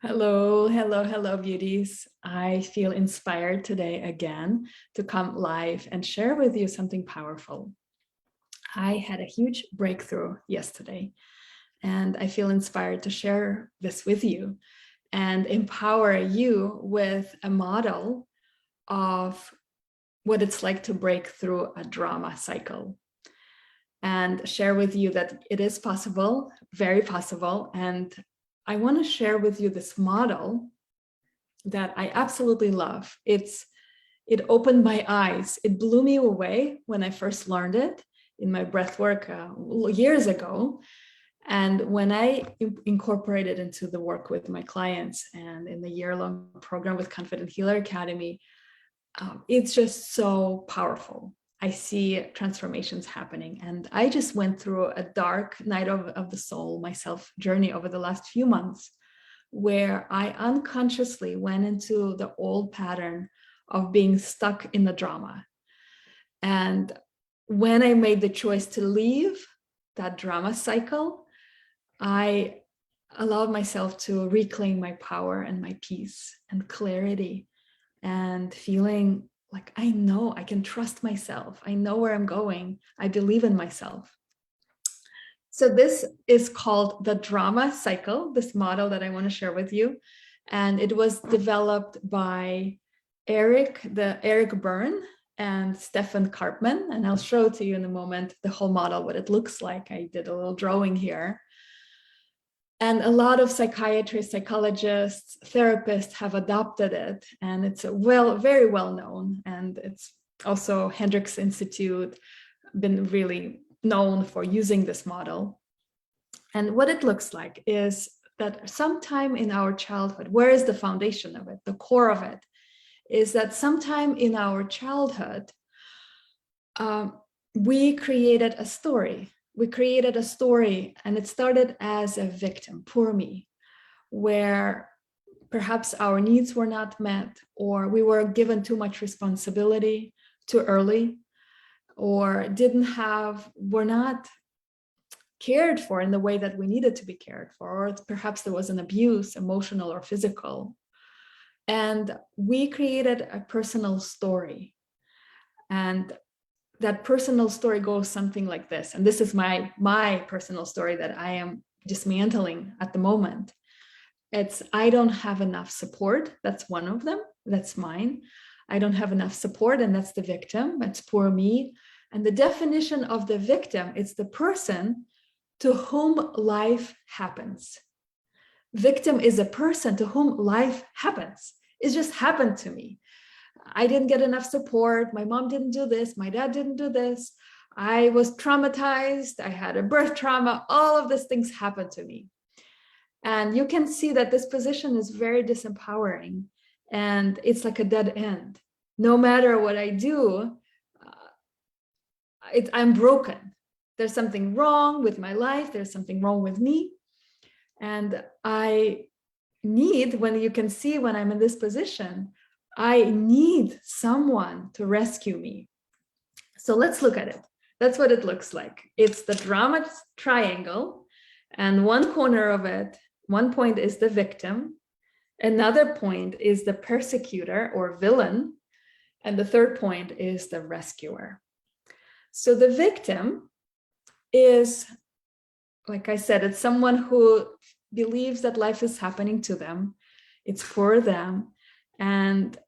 Hello, hello, hello, beauties. I feel inspired today again to come live and share with you something powerful. I had a huge breakthrough yesterday, and I feel inspired to share this with you and empower you with a model of what it's like to break through a drama cycle and share with you that it is possible, very possible. And I want to share with you this model that I absolutely love. It opened my eyes. It blew me away when I first learned it in my breath work years ago. And when I incorporated into the work with my clients and in the year-long program with Confident Healer Academy, it's just so powerful. I see transformations happening. And I just went through a dark night of the soul, myself journey over the last few months, where I unconsciously went into the old pattern of being stuck in the drama. And when I made the choice to leave that drama cycle, I allowed myself to reclaim my power and my peace and clarity and feeling like I know I can trust myself. I know where I'm going. I believe in myself. So this is called the drama cycle, this model that I want to share with you. And it was developed by Eric Byrne and Stefan Karpman. And I'll show to you in a moment the whole model, what it looks like. I did a little drawing here. And a lot of psychiatrists, psychologists, therapists have adopted it. And it's very well known. And it's also Hendricks Institute, been really known for using this model. And what it looks like is that sometime in our childhood, where is the foundation of it, the core of it, is that sometime in our childhood, we created a story. We created a story, and it started as a victim, poor me, where perhaps our needs were not met, or we were given too much responsibility too early, or were not cared for in the way that we needed to be cared for, or perhaps there was an abuse, emotional or physical. And we created a personal story. And that personal story goes something like this. And this is my personal story that I am dismantling at the moment. It's, I don't have enough support. That's one of them. That's mine. I don't have enough support, and that's the victim. That's poor me. And the definition of the victim is the person to whom life happens. Victim is a person to whom life happens. It just happened to me. I didn't get enough support. My mom didn't do this. My dad didn't do this. I was traumatized. I had a birth trauma. All of these things happened to me. And you can see that this position is very disempowering, and it's like a dead end. No matter what I do, I'm broken. There's something wrong with my life. There's something wrong with me. And I need, when you can see when I'm in this position, I need someone to rescue me. So let's look at it. That's what it looks like. It's the drama triangle, and one corner of it, one point is the victim, another point is the persecutor or villain, and the third point is the rescuer. So the victim is, like I said, it's someone who believes that life is happening to them. It's for them. And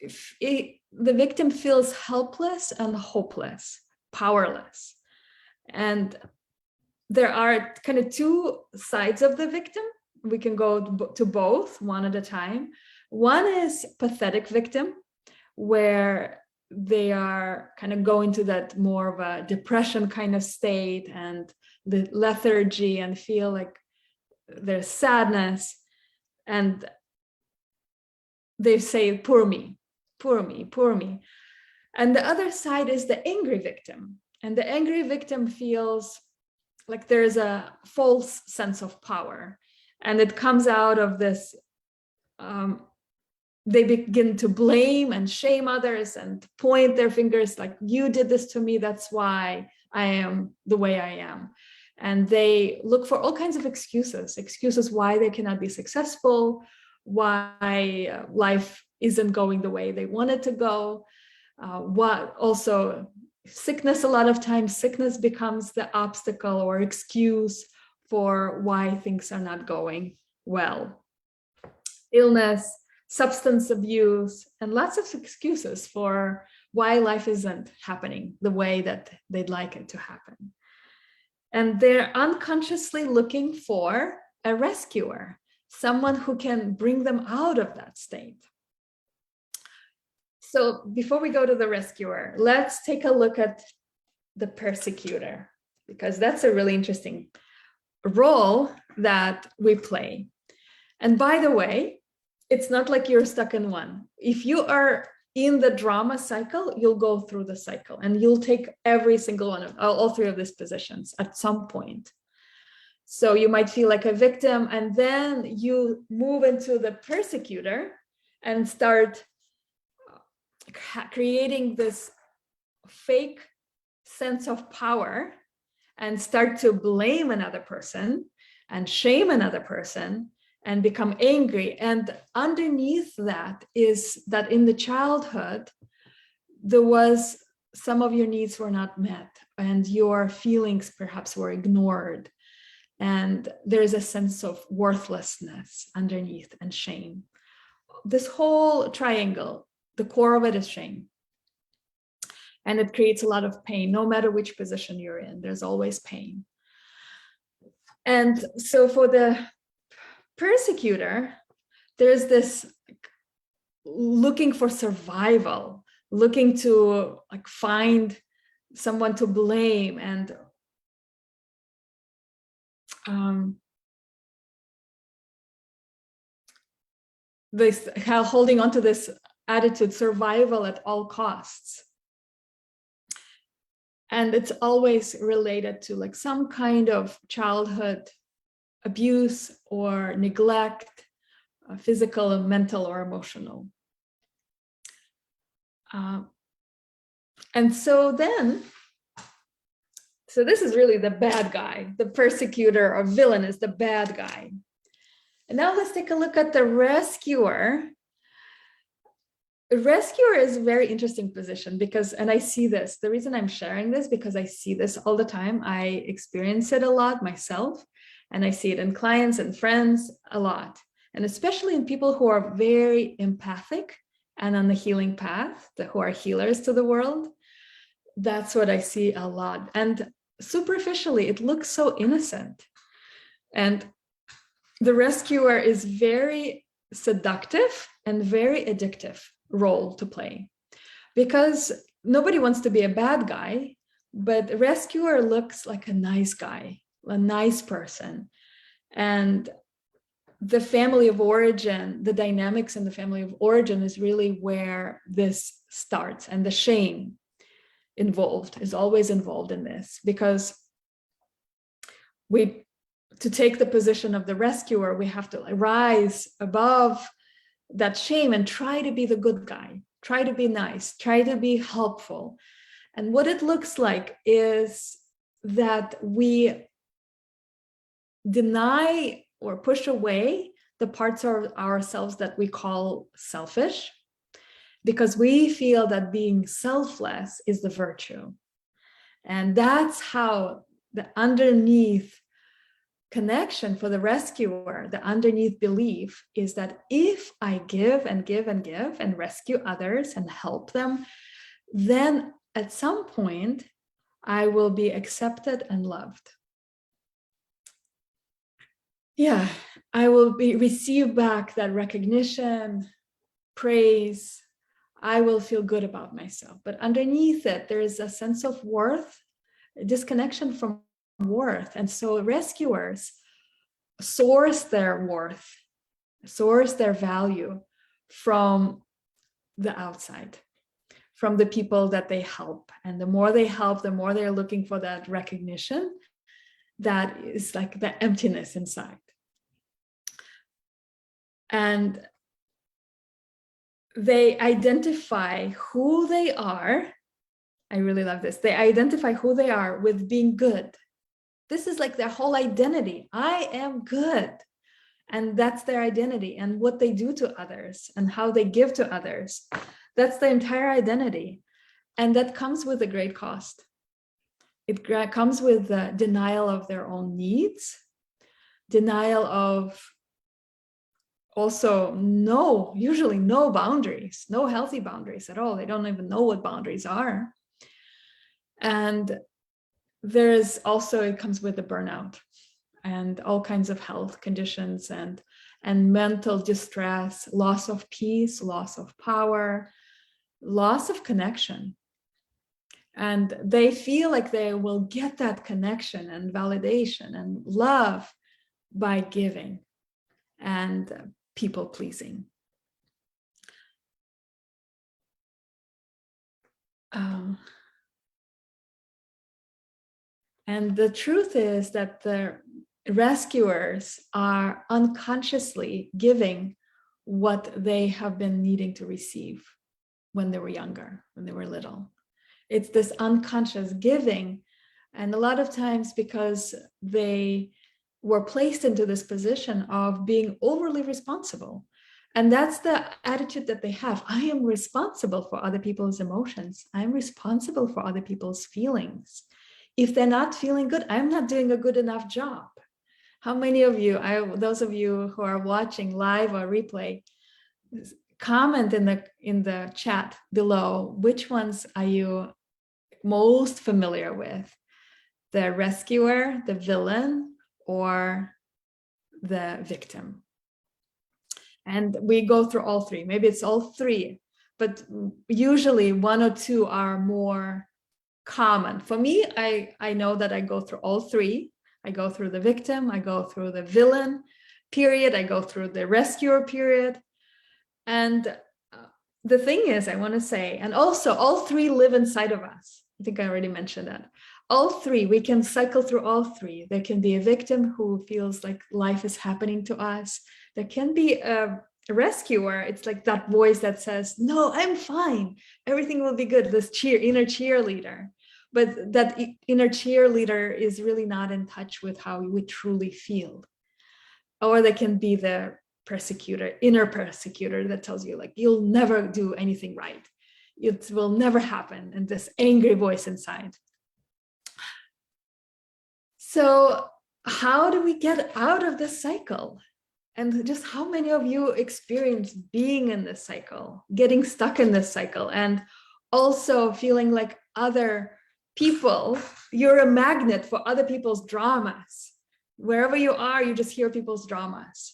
the victim feels helpless and hopeless, powerless. And there are kind of two sides of the victim. We can go to both one at a time. One is pathetic victim, where they are kind of going to that more of a depression kind of state and the lethargy, and feel like there's sadness, and they say, poor me, poor me, poor me. And the other side is the angry victim. And the angry victim feels like there's a false sense of power. And it comes out of this, they begin to blame and shame others and point their fingers like, you did this to me, that's why I am the way I am. And they look for all kinds of excuses why they cannot be successful, why life isn't going the way they want it to go. What also sickness, a lot of times sickness becomes the obstacle or excuse for why things are not going well. Illness, substance abuse, and lots of excuses for why life isn't happening the way that they'd like it to happen. And they're unconsciously looking for a rescuer, someone who can bring them out of that state. So before we go to the rescuer, let's take a look at the persecutor, because that's a really interesting role that we play. And by the way, it's not like you're stuck in one. If you are in the drama cycle, you'll go through the cycle and you'll take every single one of all three of these positions at some point. So you might feel like a victim, and then you move into the persecutor and start creating this fake sense of power and start to blame another person and shame another person and become angry. And underneath that is that in the childhood, there was some of your needs were not met and your feelings perhaps were ignored. And there's a sense of worthlessness underneath and shame. This whole triangle, the core of it is shame. And it creates a lot of pain, no matter which position you're in, there's always pain. And so for the persecutor, there's this looking for survival, looking to find someone to blame, and this holding on to this attitude, survival at all costs. And it's always related to some kind of childhood abuse or neglect, physical, mental, or emotional. And so this is really the bad guy. The persecutor or villain is the bad guy. And now let's take a look at the rescuer. The rescuer is a very interesting position because, and I see this, the reason I'm sharing this, because I see this all the time. I experience it a lot myself, and I see it in clients and friends a lot. And especially in people who are very empathic and on the healing path, who are healers to the world. That's what I see a lot. And superficially, it looks so innocent. And the rescuer is very seductive and very addictive role to play, because nobody wants to be a bad guy, but the rescuer looks like a nice guy, a nice person. And the family of origin, the dynamics in the family of origin is really where this starts. And the shame involved is always involved in this, because to take the position of the rescuer, we have to rise above that shame and try to be the good guy, try to be nice, try to be helpful. And what it looks like is that we deny or push away the parts of ourselves that we call selfish, because we feel that being selfless is the virtue. And that's how the underneath connection for the rescuer, the underneath belief is that if I give and give and give and rescue others and help them, then at some point I will be accepted and loved. Yeah, I will receive back that recognition, praise. I will feel good about myself. But underneath it, there is a sense of worth, a disconnection from worth. And so rescuers source their worth, source their value from the outside, from the people that they help. And the more they help, the more they're looking for that recognition that is like the emptiness inside. And they identify who they are. I really love this. They identify who they are with being good. This is like their whole identity. I am good. And that's their identity, and what they do to others and how they give to others. That's the entire identity. And that comes with a great cost. It comes with the denial of their own needs, denial of also usually no boundaries, no healthy boundaries at all. They don't even know what boundaries are. And there's also, it comes with the burnout and all kinds of health conditions and mental distress, loss of peace, loss of power, loss of connection. And they feel like they will get that connection and validation and love by giving and people pleasing. And the truth is that the rescuers are unconsciously giving what they have been needing to receive when they were younger, when they were little. It's this unconscious giving. And a lot of times because they were placed into this position of being overly responsible. And that's the attitude that they have. I am responsible for other people's emotions. I'm responsible for other people's feelings. If they're not feeling good, I'm not doing a good enough job. How many of you, those of you who are watching live or replay, comment in the chat below, which ones are you most familiar with? The rescuer, the villain, or the victim? And we go through all three. Maybe it's all three, but usually one or two are more common. For me, I know that I go through all three. I go through the victim, I go through the villain period, I go through the rescuer period. And the thing is, I want to say, and also all three live inside of us. I think I already mentioned that. All three, we can cycle through all three. There can be a victim who feels like life is happening to us. There can be a rescuer. It's like that voice that says, no, I'm fine. Everything will be good. This inner cheerleader. But that inner cheerleader is really not in touch with how we truly feel. Or there can be the persecutor, inner persecutor that tells you like, you'll never do anything right. It will never happen. And this angry voice inside. So how do we get out of this cycle? And just how many of you experience being in this cycle, getting stuck in this cycle, and also feeling like other people, you're a magnet for other people's dramas. Wherever you are, you just hear people's dramas.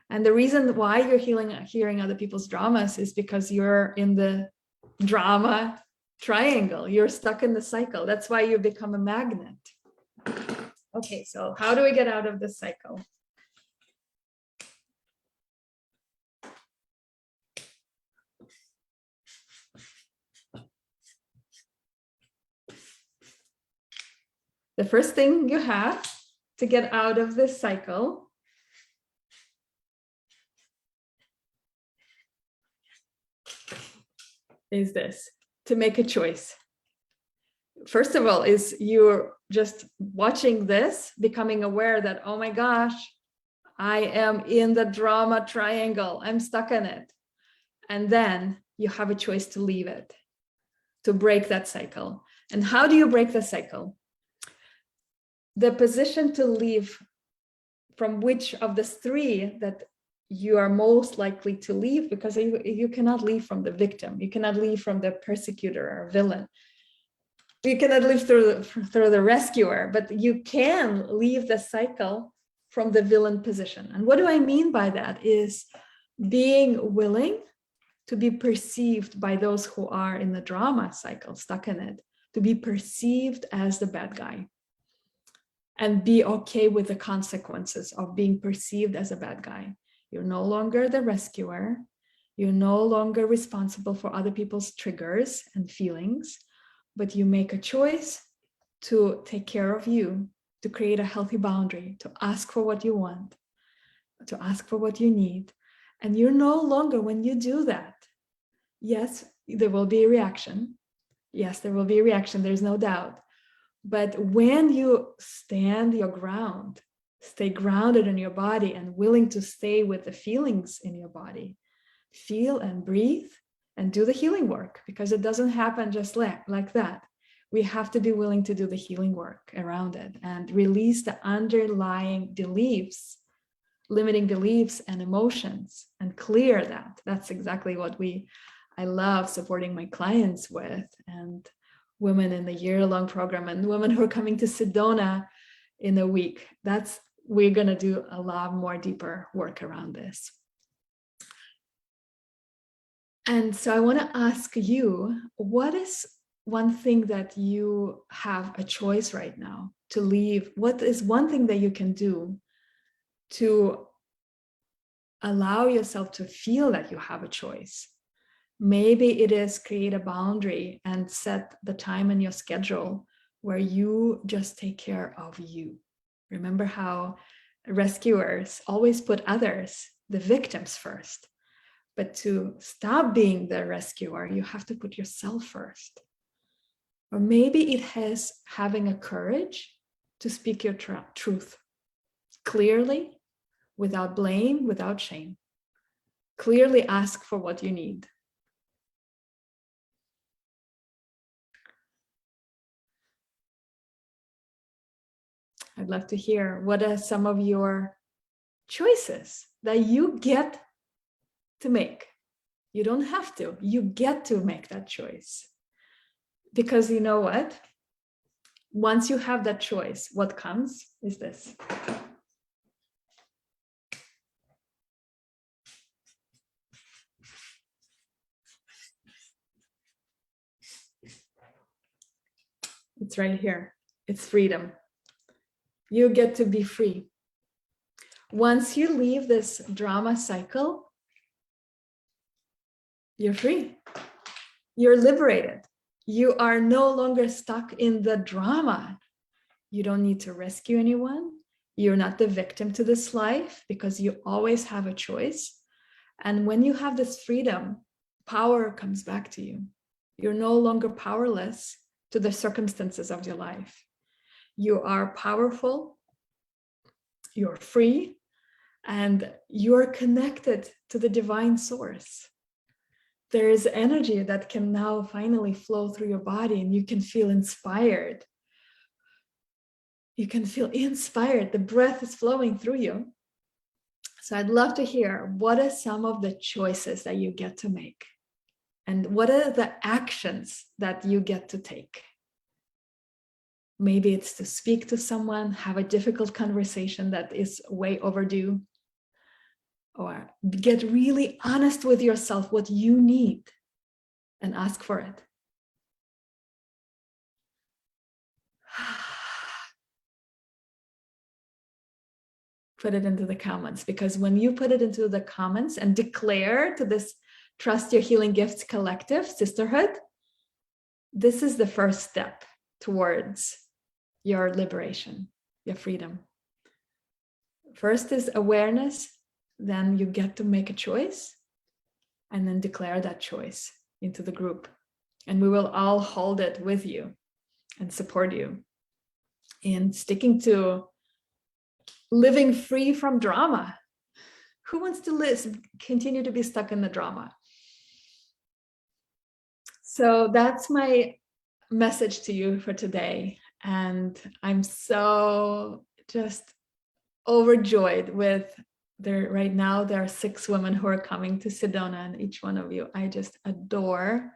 And the reason why you're hearing other people's dramas is because you're in the drama triangle. You're stuck in the cycle. That's why you become a magnet. Okay, so how do we get out of this cycle? The first thing you have to get out of this cycle is this, to make a choice. First of all, is you're just watching this, becoming aware that, oh my gosh, I am in the drama triangle. I'm stuck in it. And then you have a choice to leave it, to break that cycle. And how do you break the cycle? The position to leave, from which of the three that you are most likely to leave, because you cannot leave from the victim. You cannot leave from the persecutor or villain. You cannot live through the rescuer, but you can leave the cycle from the villain position. And what do I mean by that is being willing to be perceived by those who are in the drama cycle, stuck in it, to be perceived as the bad guy and be okay with the consequences of being perceived as a bad guy. You're no longer the rescuer. You're no longer responsible for other people's triggers and feelings. But you make a choice to take care of you, to create a healthy boundary, to ask for what you want, to ask for what you need. And you're no longer, when you do that, yes, there will be a reaction. Yes, there will be a reaction, there's no doubt. But when you stand your ground, stay grounded in your body and willing to stay with the feelings in your body, feel and breathe and do the healing work, because it doesn't happen just like that. We have to be willing to do the healing work around it and release the underlying beliefs, limiting beliefs and emotions, and clear that. That's exactly what I love supporting my clients with, and women in the year-long program, and women who are coming to Sedona in a week. We're going to do a lot more deeper work around this. And so I want to ask you, what is one thing that you have a choice right now to leave? What is one thing that you can do to allow yourself to feel that you have a choice? Maybe it is create a boundary and set the time in your schedule where you just take care of you. Remember how rescuers always put others, the victims, first. But to stop being the rescuer, you have to put yourself first. Or maybe it has having a courage to speak your truth clearly, without blame, without shame. Clearly ask for what you need. I'd love to hear, what are some of your choices that you get to make? You don't have to. You get to make that choice. Because you know what? Once you have that choice, what comes is this. It's right here. It's freedom. You get to be free. Once you leave this drama cycle, you're free. You're liberated. You are no longer stuck in the drama. You don't need to rescue anyone. You're not the victim to this life, because you always have a choice. And when you have this freedom, power comes back to you. You're no longer powerless to the circumstances of your life. You are powerful, you're free, and you're connected to the divine source. There is energy that can now finally flow through your body, and you can feel inspired. You can feel inspired. The breath is flowing through you. So I'd love to hear, what are some of the choices that you get to make? And what are the actions that you get to take? Maybe it's to speak to someone, have a difficult conversation that is way overdue, or get really honest with yourself, what you need, and ask for it. Put it into the comments, because when you put it into the comments and declare to this Trust Your Healing Gifts collective, sisterhood, this is the first step towards your liberation, your freedom. First is awareness, then you get to make a choice, and then declare that choice into the group. And we will all hold it with you and support you in sticking to living free from drama. Who wants to continue to be stuck in the drama? So that's my message to you for today. And I'm so just overjoyed with right now there are 6 women who are coming to Sedona, and each one of you I just adore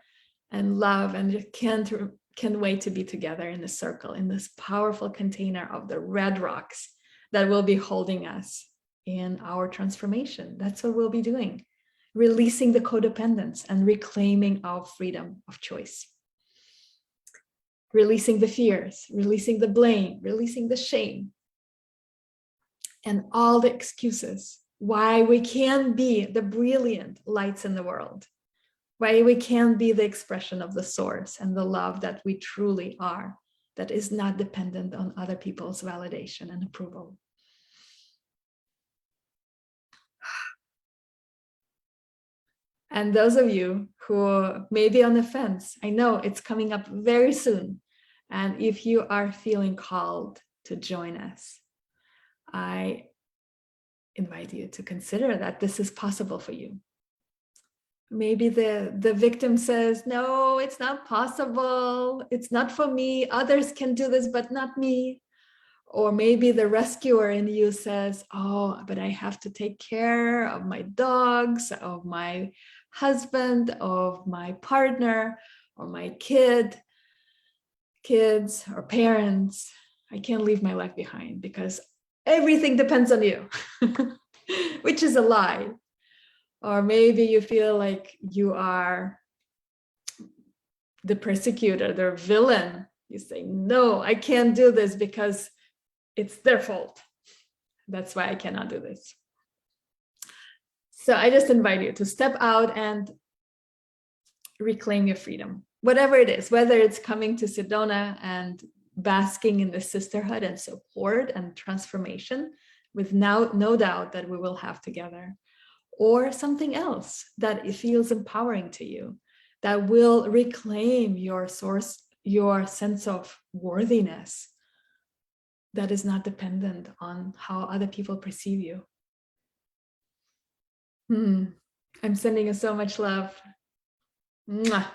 and love, and just can't wait to be together in the circle, in this powerful container of the red rocks that will be holding us in our transformation. That's what we'll be doing, releasing the codependence and reclaiming our freedom of choice. Releasing the fears, releasing the blame, releasing the shame, and all the excuses why we can't be the brilliant lights in the world, why we can't be the expression of the source and the love that we truly are, that is not dependent on other people's validation and approval. And those of you who may be on the fence, I know it's coming up very soon. And if you are feeling called to join us, I invite you to consider that this is possible for you. Maybe the victim says, no, it's not possible. It's not for me. Others can do this, but not me. Or maybe the rescuer in you says, oh, but I have to take care of my dogs, of my husband, of my partner, or my kids, or parents. I can't leave my life behind because everything depends on you, which is a lie. Or maybe you feel like you are the persecutor, the villain. You say, no, I can't do this because it's their fault. That's why I cannot do this. So I just invite you to step out and reclaim your freedom, whatever it is, whether it's coming to Sedona and basking in the sisterhood and support and transformation with no doubt that we will have together, or something else that it feels empowering to you, that will reclaim your source, your sense of worthiness that is not dependent on how other people perceive you. I'm sending you so much love. Mwah.